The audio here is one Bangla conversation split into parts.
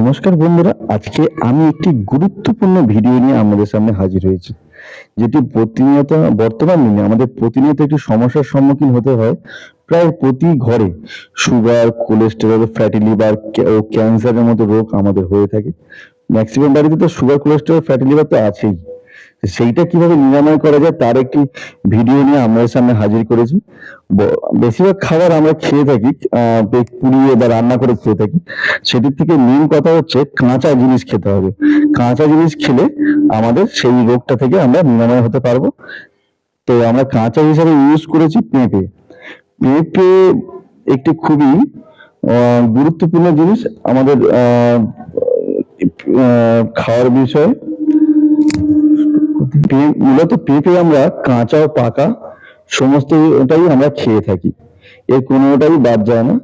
নমস্কার বন্ধুরা, আজকে আমি একটি গুরুত্বপূর্ণ ভিডিও নিয়ে আপনাদের সামনে হাজির হয়েছি, যেটি প্রতিনিয়ত বর্তমান দিনে আমাদের প্রতিনিয়ত একটি সমস্যার সম্মুখীন হতে হয়। প্রায় প্রতি ঘরে সুগার, কোলেস্টেরল, ফ্যাটি লিভার ও ক্যান্সারের মতো রোগ আমাদের হয়ে থাকে। ম্যাক্সিমাম বাড়িতে তো সুগার, কোলেস্টেরল, ফ্যাটি লিভার তো আছেই। সেইটা কিভাবে নিরাময় করা যায় তার একটি ভিডিও নিয়ে আপনাদের সামনে হাজির করেছি। বেশিরভাগ খাবার আমরা খেয়ে থাকি পুড়িয়ে বা রান্না করে খেয়ে থাকি। সেটির থেকে মেন কথা হচ্ছে কাঁচা জিনিস খেতে হবে। কাঁচা জিনিস খেলে আমাদের সেই রোগটা থেকে আমরা নিরাময় হতে পারবো। তো আমরা কাঁচা হিসাবে ইউজ করেছি পেঁপে। পেঁপে একটি খুবই গুরুত্বপূর্ণ জিনিস আমাদের খাওয়ার বিষয়। মূলত পেঁপে আমরা কাঁচা ও পাকা সমস্তটাই আমরা খেয়ে থাকি, এর কোনোটাই বাদ যায় না।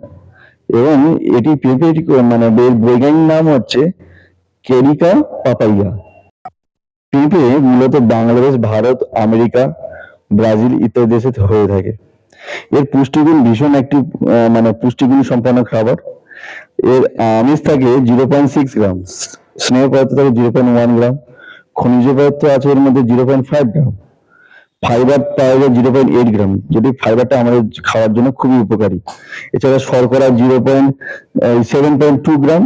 এবং এটি পেঁপে মানে এর বৈজ্ঞানিক নাম হচ্ছে কেরিকা পাপাইয়া। পেঁপে মূলত বাংলাদেশ, ভারত, আমেরিকা, ব্রাজিল ইত্যাদি দেশে হয়ে থাকে। এর পুষ্টিগুণ ভীষণ একটি মানে পুষ্টিগুণ সম্পন্ন খাবার। এর আমিষ থাকে 0.6 গ্রাম, স্নেহ পদার্থ থাকে 0.1 গ্রাম, খনিজ পদার্থ আছে এর মধ্যে 0.5 গ্রাম, ফাইবার পাওয়া যায় 0.8 গ্রাম, যেটি ফাইবারটা আমাদের খাওয়ার জন্য খুবই উপকারী। এছাড়া শর্করা 7.2 গ্রাম,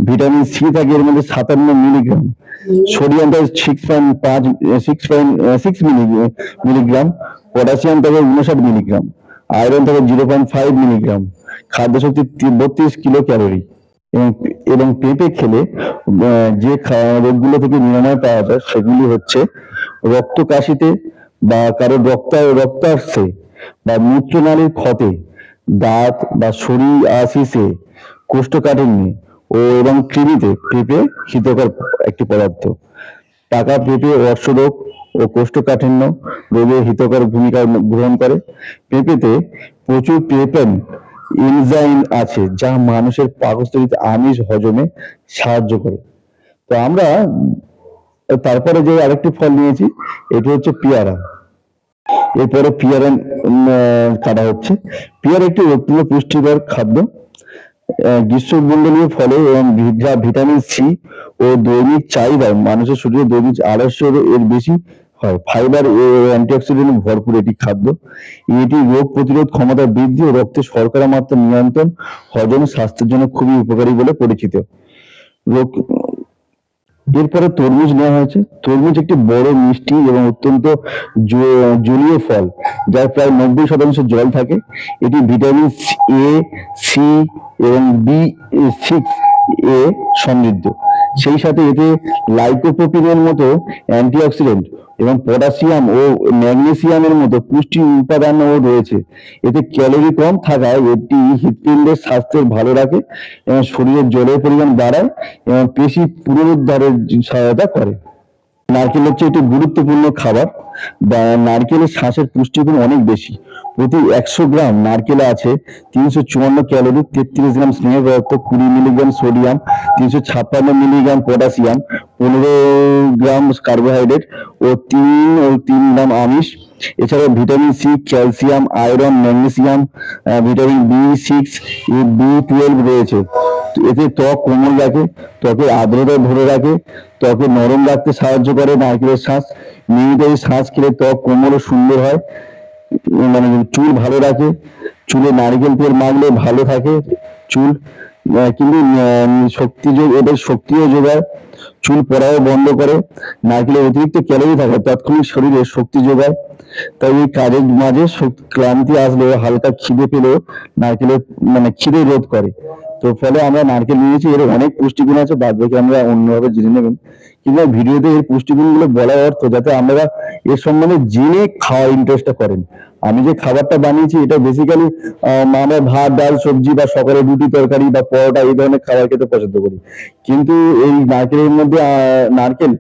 ভিটামিন সি থাকে এর মধ্যে 57 মিলিগ্রাম, সোডিয়াম থাকে 6 মিলিগ্রাম, পটাশিয়াম থাকে 59 মিলিগ্রাম, আয়রন থাকে 0.5 মিলিগ্রাম, খাদ্য শক্তি 32 কিলো ক্যালোরি। এবং পেঁপে খেলে যে রোগগুলো থেকে নিরাময় পাওয়া যায় সেগুলি হচ্ছে রক্ত কাশিতে বা কারো রক্ত আসছে বা মূত্রনালীর ক্ষতে, দাঁত বা শরীর আশিসে, কোষ্ঠকাঠিন্যে এবং কৃমিতে পেঁপে হিতকর একটি পদার্থ। পাকা পেঁপে অর্শরোগ ও কোষ্ঠকাঠিন্য রোগে হিতকর ভূমিকা গ্রহণ করে। পেঁপেতে প্রচুর পেপেন এনজাইম আছে যা মানুষের পাকস্থলীতে আমিষ হজমে সাহায্য করে। তো আমরা তারপরে যে আরেকটি ফল নিয়েছি, এটি হচ্ছে পেয়ারা। এরপরে পেয়ারা কাটা হচ্ছে। পেয়ারা একটি অত্যন্ত পুষ্টিকর খাদ্য, গ্রীষ্মমণ্ডলীয় ফলে এবং ভিটামিন সি ও দৈনিক চাহিদায় মানুষের শরীরে দৈনিক 250 এর বেশি হয়। ফাইবার ও অ্যান্টিঅক্সিডেন্ট ভরপুর এটি খাদ্য। এটি রোগ প্রতিরোধ ক্ষমতা বৃদ্ধি ও রক্তে শর্করা মাত্রা নিয়ন্ত্রণ, হজম, স্বাস্থ্যের জন্য খুবই উপকারী বলে পরিচিত। রোগ এরপরে তরমুজ নেওয়া হয়েছে। তরমুজ একটি বড়, মিষ্টি এবং অত্যন্ত জলীয় ফল, যার প্রায় 90% জল থাকে। এটি ভিটামিন এ, সি এবং B6 এ সমৃদ্ধ। সেই সাথে এতে লাইকোপোপিনের মতো অ্যান্টিঅক্সিডেন্ট এবং পটাশিয়াম ও ম্যাগনেসিয়ামের মতো পুষ্টি উপাদানও রয়েছে। এতে ক্যালোরি কম থাকায় এটি হৃৎপিণ্ডের স্বাস্থ্যের ভালো রাখে এবং শরীরের জলের পরিমাণ বাড়ায় এবং পেশি পুনরুদ্ধারের সহায়তা করে। নারকেল হচ্ছে একটি গুরুত্বপূর্ণ খাবার। বা নারকেলের শাঁসের পুষ্টিগুণ অনেক বেশি। প্রতি 100 গ্রাম নারকেলে আছে 354 ক্যালোরি, 33 গ্রাম স্নেহ পদার্থ, 20 milligram sodium, 356 milligram potassium, 15 gram carbohydrate ও 3 গ্রাম আমিষ। এছাড়াও vitamin C, calcium, iron, magnesium, vitamin B6, B12 রয়েছে। এতে ত্বক কোমল রাখে, ত্বকের আর্দ্রতা ধরে রাখে, ত্বকে নরম রাখতে সাহায্য করে। নারকেলের শাঁস নিয়মিত শাঁস খেলে ত্বক কোমল ও সুন্দর হয়, মানে চুল ভালো রাখে। চুলে নারকেল তেল মাখলে ভালো থাকে চুল। কিন্তু এদের শক্তিও যোগায়, চুল পড়াও বন্ধ করে। নারকেলের অতিরিক্ত ক্যালোরি থাকে তাৎক্ষণিক শরীরে শক্তি যোগায়। তাই এই কাজের মাঝে ক্লান্তি আসলেও হালকা খিদে পেলেও নারকেলের খিদে রোধ করে। তো ফলে আমরা নারকেল নিয়েছি, এর অনেক পুষ্টিগুণ আছে, বাদ বাকি আমরা অন্যভাবে জেনে নেবেন। কিন্তু ভিডিওতে এর পুষ্টিগুণগুলো বলার অর্থ যাতে আমরা এর সম্বন্ধে জেনে খাওয়ার ইন্টারেস্টটা করেন। আমি যে খাবারটা বানিয়েছি এটা বেসিক্যালি আমরা ভাত, ডাল, সবজি বা সকালে রুটি, তরকারি বা পরোটা এই ধরনের খাবার খেতে পছন্দ করি। কিন্তু এই নারকেলের মধ্যে নারকেল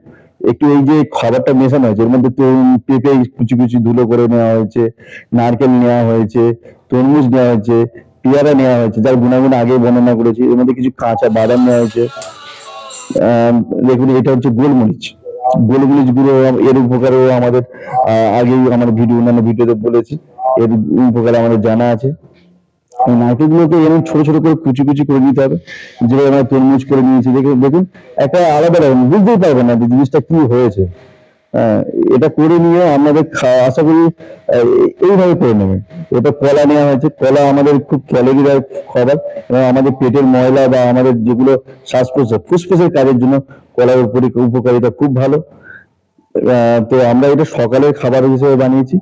একটু এই যে খাবারটা মেশানো হয়েছে, এর মধ্যে পেঁপে কুচি কুচি ধুলো করে নেওয়া হয়েছে, নারকেল নেওয়া হয়েছে, তরমুজ নেওয়া হয়েছে, পেয়ারা নেওয়া হয়েছে যার গুণাগুণ আগে বর্ণনা করেছি, এর মধ্যে কিছু কাঁচা বাদাম নেওয়া হয়েছে। দেখুন এটা হচ্ছে গোলমরিচ। গোলমরিচ গুঁড়ো, এর উপকারও আমাদের আগেই আমার অন্যান্য ভিডিওতে বলেছি, এর উপকার আমাদের জানা আছে। এই নারকেলগুলোকে এরকম ছোট ছোট করে কুচি কুচি করে নিতে হবে, যেভাবে আমরা তরমুজ করে নিয়েছি। দেখুন দেখুন, একটা আলাদা রকম, বুঝতেই পারবেন না যে জিনিসটা কি হয়েছে। আহ, এটা করে নিয়ে আমাদের আশা করি এইভাবে করে নেবেন। এটা কলা নেওয়া হয়েছে, কলা আমাদের খুব ক্যালোরি দেয় খাবার, এবং আমাদের পেটের ময়লা বা আমাদের যেগুলো শ্বাস প্রশ্বাস ফুসফুসের কাজের জন্য কলার উপকারিতা খুব ভালো। তো আমরা এটা সকালের খাবার হিসেবে বানিয়েছি।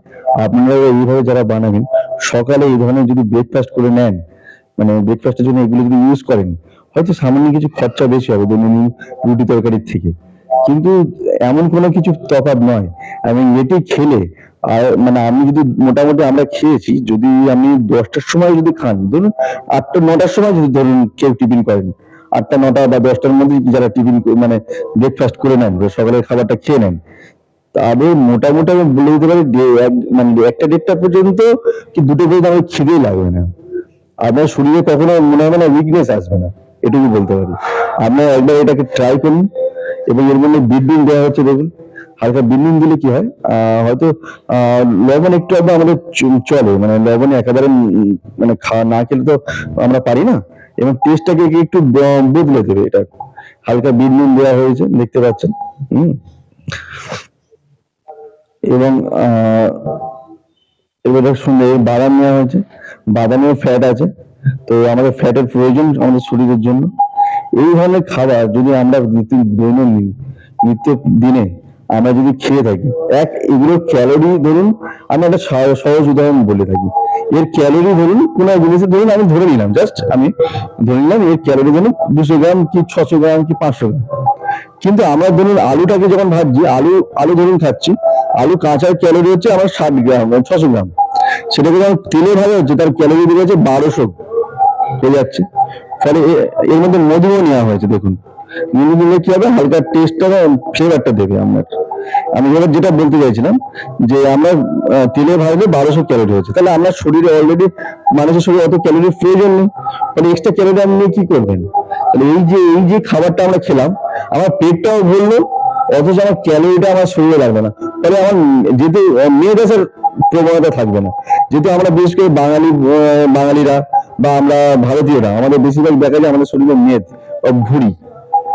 আপনারা এইভাবে যারা বানাবেন, সকালে এই ধরনের যদি ব্রেকফাস্ট করে নেন, মানে ব্রেকফাস্টের জন্য এগুলো যদি ইউজ করেন, হয়তো সামান্য কিছু খরচা বেশি হবে দৈনন্দিন রুটি তরকারির থেকে, কিন্তু এমন কোনো কিছু তফাৎ নয়। এবং এটি খেলে, আর মানে আমি যদি মোটামুটি আমরা খেয়েছি, যদি আপনি 10টার সময় যদি খান, ধরুন 8টা 9টার সময় যদি ধরুন কেউ টিফিন করেন, 8টা 9টা বা 10টার মধ্যে যারা টিফিন মানে ব্রেকফাস্ট করে নেন, সকালের খাবারটা খেয়ে নেন, তাদের মোটামুটি আমি বলে দিতে পারি মানে 1টা 1.5টা পর্যন্ত কি 2টো পর্যন্ত আমার খিদেই লাগবে না। আপনার শরীরে কখনো মনে হবে না উইকনেস আসবে না, এটুকু বলতে পারি। আপনারা একবার এটাকে ট্রাই করুন। এবং এর মধ্যে বিট নুন দেওয়া হচ্ছে, দেখুন হালকা বিট নুন দিলে কি হয়, হয়তো লবণ একটু আধটু আমাদের চলে, মানে লবণে একেবারে মানে খাওয়া না খেলে তো আমরা পারি না, এবং টেস্টটাকে একটু বদলে দেবে এটা। হালকা বিট নুন দেওয়া হয়েছে, দেখতে পাচ্ছেন। হম এবং এবারে শুনে বাদাম নেওয়া হয়েছে, বাদামেও ফ্যাট আছে, তো আমাদের ফ্যাটের প্রয়োজন আমাদের শরীরের জন্য। এই ধরনের খাবার যদি আমরা দৈনন্দিন নিত্য দিনে আমরা যদি খেয়ে থাকি, এগুলোর ক্যালোরি ধরুন, আমি একটা সহজ উদাহরণ বলে থাকি, এর ক্যালোরি ধরুন কোনো জিনিসের ধরুন আমি ধরে নিলাম, জাস্ট আমি ধরে নিলাম এর ক্যালোরি ধরুন 200 গ্রাম কি 600 গ্রাম কি 500 গ্রাম। কিন্তু আমরা ধরুন আলুটাকে যখন ভাজছি, আলু আলু ধরুন খাচ্ছি, আলু কাঁচার ক্যালোরি হচ্ছে আমার 60 গ্রাম 600 গ্রাম, সেটাকে যখন তেলে ভাজা হচ্ছে তার ক্যালোরি বেড়ে যাচ্ছে 1200 হয়ে যাচ্ছে। ফলে এর মধ্যে মধুও নেওয়া হয়েছে, দেখুন মধু দিলে কি হবে, হালকা টেস্টটা ফ্লেভারটা দেবে আপনার। আমি এবার যেটা বলতে চাইছিলাম, যে আমরা তেলে ভাজলে 1200 ক্যালোরি হচ্ছে, তাহলে আপনার শরীরে অলরেডি, মানুষের শরীরে অত ক্যালোরির প্রয়োজন নেই, তাহলে এক্সট্রা ক্যালোরি আপনি কি করবেন? তাহলে এই যে খাবারটা আমরা খেলাম, আমার পেটটাও ভরলো, অথচ আমার ক্যালোরিটা আমার শরীরে লাগবে না। তাহলে আমার যেহেতু মেদ আসার প্রবণতা থাকবে না, যেহেতু আমরা বিশেষ করে বাঙালিরা বা আমরা ভারতীয়রা, আমাদের বেশিরভাগ দেখা যায় আমাদের শরীরে মেদ বা ভুঁড়ি।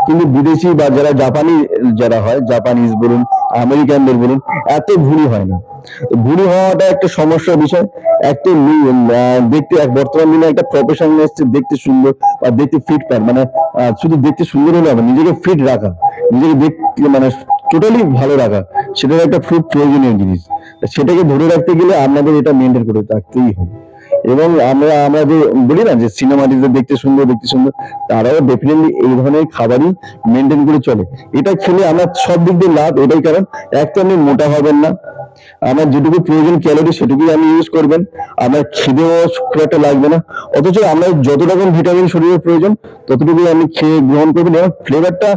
কিন্তু বিদেশি বা যারা জাপানি, যারা হয় জাপানিজ বলুন, আমেরিকানদের বলুন, এত ভুঁড়ি হয় না। তো ভুঁড়ি হওয়াটা একটা সমস্যার বিষয়। একটা দেখতে বর্তমান দিনে একটা প্রফেশন এসছে, দেখতে সুন্দর বা দেখতে ফিট প্যান্ট, মানে শুধু দেখতে সুন্দর হলে হবে, নিজেকে ফিট রাখা, নিজেকে দেখতে মানে টোটালি ভালো রাখা, সেটার একটা খুব প্রয়োজনীয় জিনিস। সেটাকে ধরে রাখতে গেলে আপনাদের এটা মেনটেন করে রাখতেই হবে। এবং আমরা আমরা যে বলি না যে সিনেমাটিতে দেখতে সুন্দর, দেখতে সুন্দর, তারাও ডেফিনেটলি এই ধরনের খাবারই মেনটেন করে চলে। এটা খেলে আমরা সব দিক দিয়ে লাভ, এটাই কারণ, এক তো আপনি মোটা হবেন না, আমার যেটুকু প্রয়োজন ক্যালোরি সেটুকুই আপনি ইউজ করবেন, আপনার খিদেও খুব একটা লাগবে না, অথচ আমরা যত রকম ভিটামিন শরীরের প্রয়োজন ততটুকুই আপনি খেয়ে গ্রহণ করবেন, এবং ফ্লেভারটা